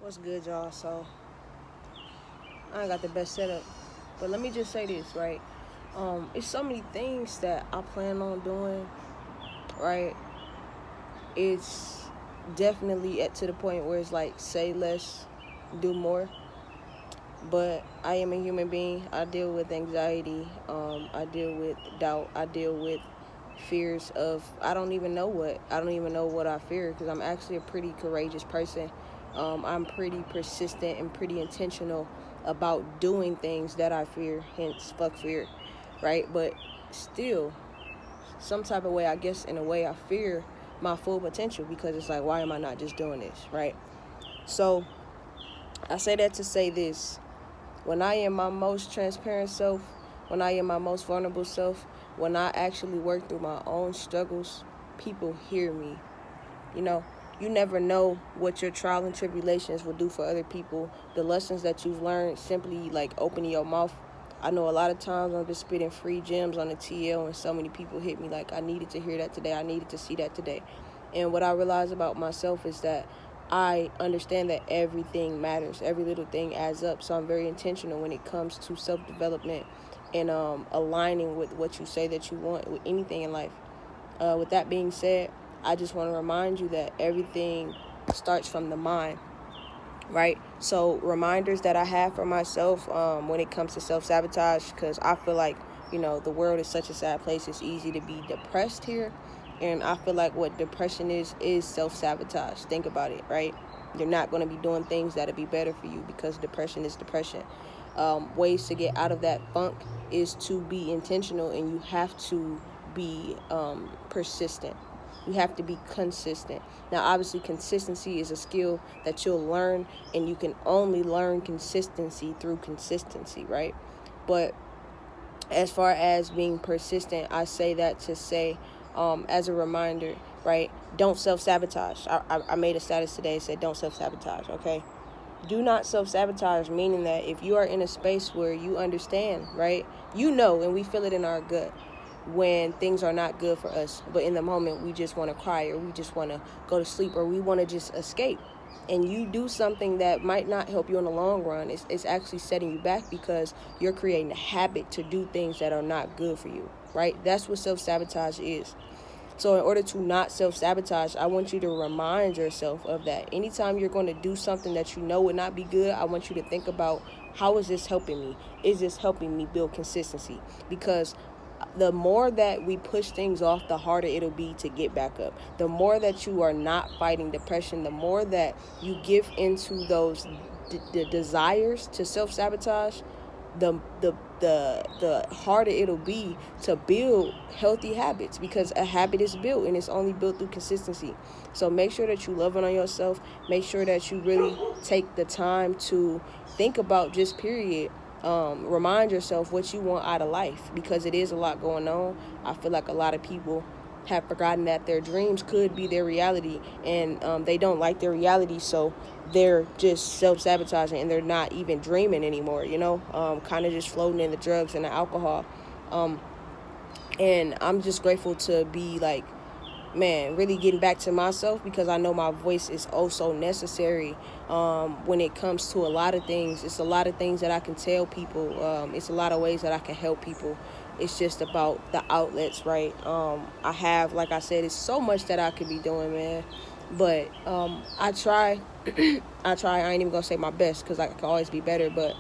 What's good, y'all? So, I ain't got the best setup, but let me just say this, right? It's so many things that I plan on doing, right? It's definitely to the point where it's like say less, do more. But I am a human being. I deal with anxiety. I deal with doubt. I deal with fears of I don't even know what. I don't even know what I fear because I'm actually a pretty courageous person. I'm pretty persistent and pretty intentional about doing things that I fear. Hence, fuck fear, right? But still, some type of way, I guess, in a way, I fear my full potential because it's like, why am I not just doing this, right? So I say that to say this. When I am my most transparent self, when I am my most vulnerable self, when I actually work through my own struggles, people hear me. You know, you never know what your trial and tribulations will do for other people. The lessons that you've learned simply like opening your mouth. I know a lot of times I'm just spitting free gems on the TL and so many people hit me like, I needed to hear that today. I needed to see that today. And what I realize about myself is that I understand that everything matters. Every little thing adds up. So I'm very intentional when it comes to self-development and aligning with what you say that you want with anything in life. With that being said, I just want to remind you that everything starts from the mind, right? So reminders that I have for myself when it comes to self-sabotage, because I feel like, the world is such a sad place. It's easy to be depressed here. And I feel like what depression is self-sabotage. Think about it, right? You're not going to be doing things that'll be better for you because depression is depression. Ways to get out of that funk is to be intentional, and you have to be persistent. You have to be consistent. Now, obviously, consistency is a skill that you'll learn, and you can only learn consistency through consistency, right? But as far as being persistent, I say that to say, as a reminder, right? Don't self-sabotage. I made a status today that said don't self-sabotage, okay? Do not self-sabotage, meaning that if you are in a space where you understand, right? And we feel it in our gut when things are not good for us. But in the moment, we just want to cry, or we just want to go to sleep, or we want to just escape. And you do something that might not help you in the long run. It's actually setting you back because you're creating a habit to do things that are not good for you, right? That's what self-sabotage is. So in order to not self-sabotage, I want you to remind yourself of that. Anytime you're going to do something that you know would not be good, I want you to think about, how is this helping me? Is this helping me build consistency? Because the more that we push things off, the harder it'll be to get back up. The more that you are not fighting depression, the more that you give into those the desires to self-sabotage, the harder it'll be to build healthy habits, because a habit is built and it's only built through consistency. So make sure that you love it on yourself. Make sure that you really take the time to think about just period. Remind yourself what you want out of life, because it is a lot going on. I feel like a lot of people have forgotten that their dreams could be their reality, and they don't like their reality, so they're just self-sabotaging and they're not even dreaming anymore, kind of just floating in the drugs and the alcohol. And I'm just grateful to be like, man, really getting back to myself, because I know my voice is oh so necessary when it comes to a lot of things. It's a lot of things that I can tell people. It's a lot of ways that I can help people. It's just about the outlets, right? I have, like I said, it's so much that I could be doing, man. But I try. I ain't even gonna say my best, because I can always be better. But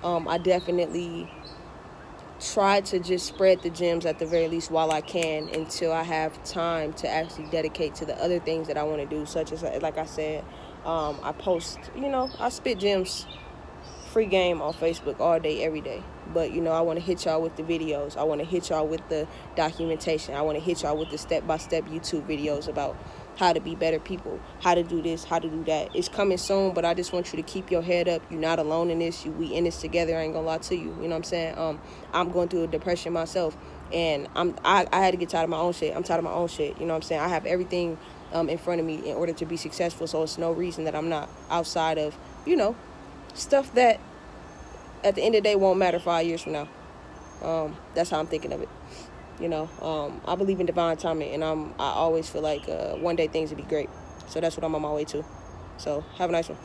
I definitely try to just spread the gems at the very least while I can, until I have time to actually dedicate to the other things that I want to do, such as, like I said, I post, I spit gems, free game on Facebook all day, every day. But, I want to hit y'all with the videos. I want to hit y'all with the documentation. I want to hit y'all with the step-by-step YouTube videos about how to be better people, how to do this, how to do that. It's coming soon, but I just want you to keep your head up. You're not alone in this. We in this together. I ain't gonna lie to you. You know what I'm saying? I'm going through a depression myself, and I had to get tired of my own shit. I'm tired of my own shit. You know what I'm saying? I have everything in front of me in order to be successful, so it's no reason that I'm not outside of, stuff that at the end of the day won't matter 5 years from now. That's how I'm thinking of it. I believe in divine timing, and I always feel like one day things will be great. So that's what I'm on my way to. So have a nice one.